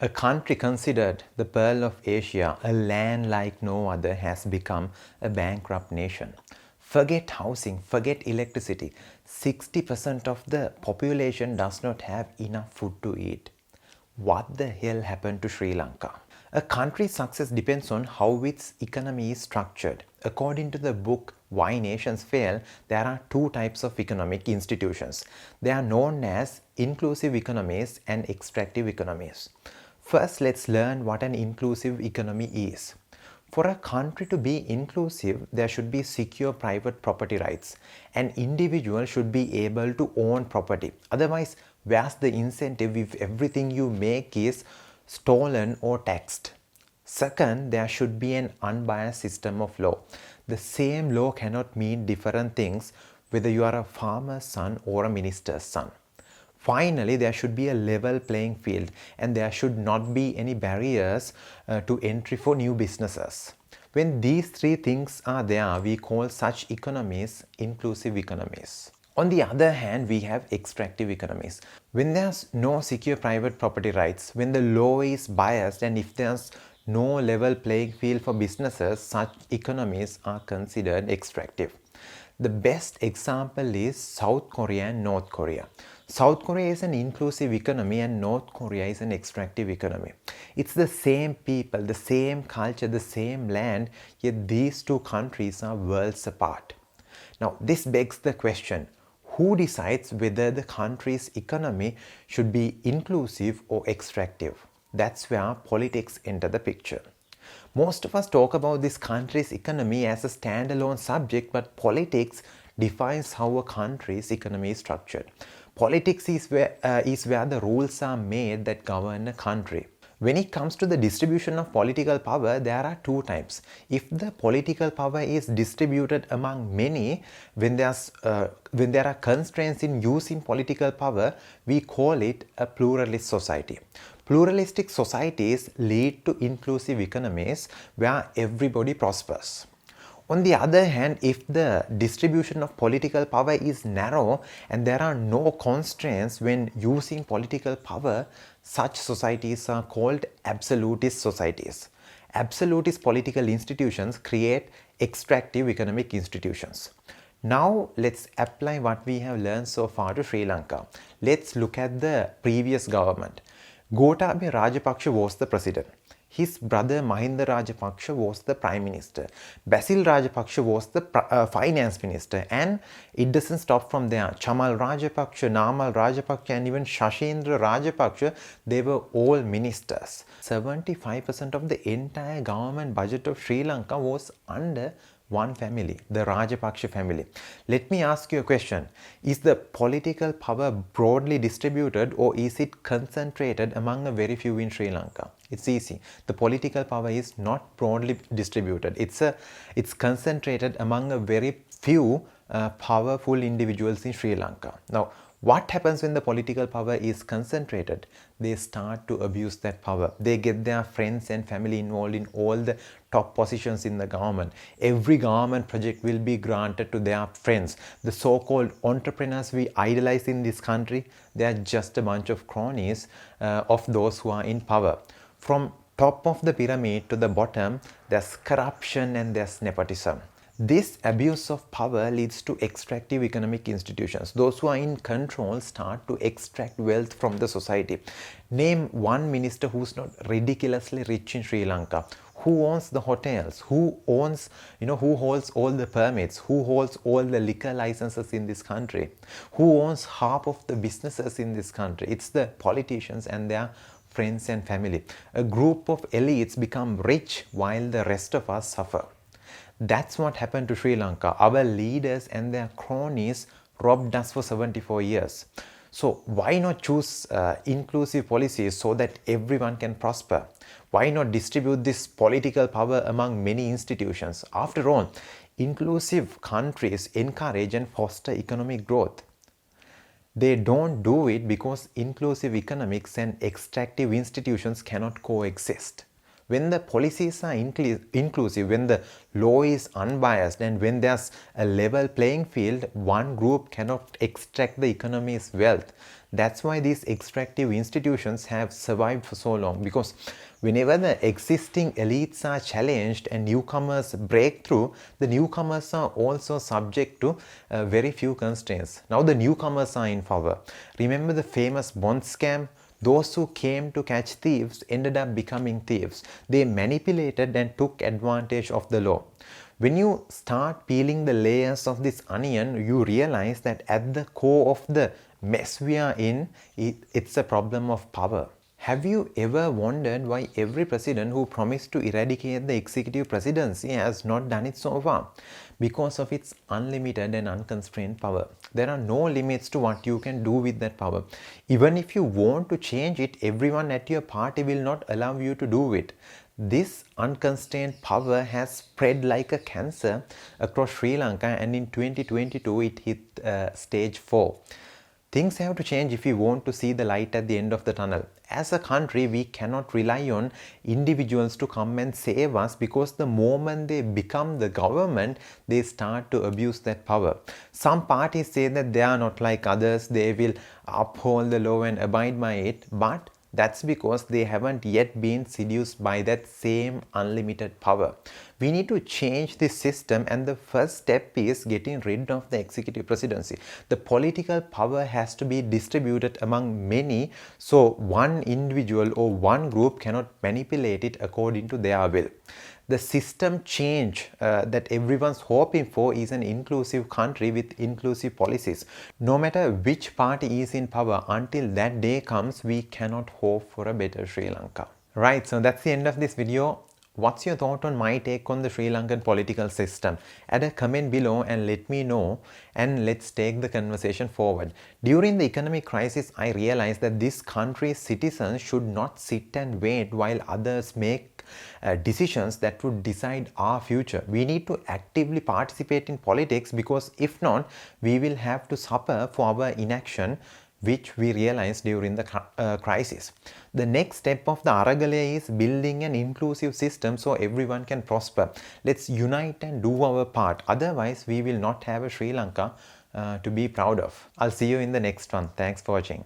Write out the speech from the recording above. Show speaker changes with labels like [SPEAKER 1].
[SPEAKER 1] A country considered the pearl of Asia, a land like no other, has become a bankrupt nation. Forget housing, forget electricity. 60% of the population does not have enough food to eat. What the hell happened to Sri Lanka? A country's success depends on how its economy is structured. According to the book Why Nations Fail, there are two types of economic institutions. They are known as inclusive economies and extractive economies. First, let's learn what an inclusive economy is. For a country to be inclusive, there should be secure private property rights. An individual should be able to own property. Otherwise, where's the incentive if everything you make is stolen or taxed? Second, there should be an unbiased system of law. The same law cannot mean different things whether you are a farmer's son or a minister's son. Finally, there should be a level playing field and there should not be any barriers to entry for new businesses. When these three things are there, we call such economies inclusive economies. On the other hand, we have extractive economies. When there's no secure private property rights, when the law is biased, and if there's no level playing field for businesses, such economies are considered extractive. The best example is South Korea and North Korea. South Korea is an inclusive economy and North Korea is an extractive economy. It's the same people, the same culture, the same land, yet these two countries are worlds apart. Now, this begs the question, who decides whether the country's economy should be inclusive or extractive? That's where politics enter the picture. Most of us talk about this country's economy as a standalone subject, but politics defines how a country's economy is structured. Politics is where the rules are made that govern a country. When it comes to the distribution of political power, there are two types. If the political power is distributed among many, when there are constraints in using political power, we call it a pluralist society. Pluralistic societies lead to inclusive economies where everybody prospers. On the other hand, if the distribution of political power is narrow and there are no constraints when using political power, such societies are called absolutist societies. Absolutist political institutions create extractive economic institutions. Now let's apply what we have learned so far to Sri Lanka. Let's look at the previous government. Gotabaya Rajapaksa was the president. His brother Mahinda Rajapaksa was the prime minister. Basil Rajapaksa was the finance minister. And it doesn't stop from there. Chamal Rajapaksa, Namal Rajapaksa and even Shashindra Rajapaksa, they were all ministers. 75% of the entire government budget of Sri Lanka was under one family, the Rajapaksa family. Let me ask you a question. Is the political power broadly distributed or is it concentrated among a very few in Sri Lanka? It's easy. The political power is not broadly distributed. It's concentrated among a very few powerful individuals in Sri Lanka. Now, what happens when the political power is concentrated? They start to abuse that power. They get their friends and family involved in all the top positions in the government. Every government project will be granted to their friends. The so-called entrepreneurs we idolize in this country, they are just a bunch of cronies of those who are in power. From top of the pyramid to the bottom, there's corruption and there's nepotism. This abuse of power leads to extractive economic institutions. Those who are in control start to extract wealth from the society. Name one minister who's not ridiculously rich in Sri Lanka. Who owns the hotels? Who owns, who holds all the permits? Who holds all the liquor licenses in this country? Who owns half of the businesses in this country? It's the politicians and their friends and family. A group of elites become rich while the rest of us suffer. That's what happened to Sri Lanka. Our leaders and their cronies robbed us for 74 years. So why not choose inclusive policies so that everyone can prosper? Why not distribute this political power among many institutions? After all, inclusive countries encourage and foster economic growth. They don't do it because inclusive economics and extractive institutions cannot coexist. When the policies are inclusive, when the law is unbiased, and when there's a level playing field, one group cannot extract the economy's wealth. That's why these extractive institutions have survived for so long, because whenever the existing elites are challenged and newcomers break through, the newcomers are also subject to very few constraints. Now the newcomers are in power. Remember the famous bond scam? Those who came to catch thieves ended up becoming thieves. They manipulated and took advantage of the law. When you start peeling the layers of this onion, you realize that at the core of the mess we are in, it's a problem of power. Have you ever wondered why every president who promised to eradicate the executive presidency has not done it so far? Because of its unlimited and unconstrained power. There are no limits to what you can do with that power. Even if you want to change it, everyone at your party will not allow you to do it. This unconstrained power has spread like a cancer across Sri Lanka, and in 2022 it hit stage 4. Things have to change if we want to see the light at the end of the tunnel. As a country, we cannot rely on individuals to come and save us, because the moment they become the government, they start to abuse that power. Some parties say that they are not like others, they will uphold the law and abide by it, but that's because they haven't yet been seduced by that same unlimited power. We need to change this system, and the first step is getting rid of the executive presidency. The political power has to be distributed among many, so one individual or one group cannot manipulate it according to their will. The system change that everyone's hoping for is an inclusive country with inclusive policies. No matter which party is in power, until that day comes, we cannot hope for a better Sri Lanka. Right, so that's the end of this video. What's your thought on my take on the Sri Lankan political system? Add a comment below and let me know, and let's take the conversation forward. During the economic crisis, I realized that this country's citizens should not sit and wait while others make decisions that would decide our future. We need to actively participate in politics, because if not, we will have to suffer for our inaction, which we realized during the crisis. The next step of the Aragalaya is building an inclusive system so everyone can prosper. Let's unite and do our part. Otherwise, we will not have a Sri Lanka to be proud of. I'll see you in the next one. Thanks for watching.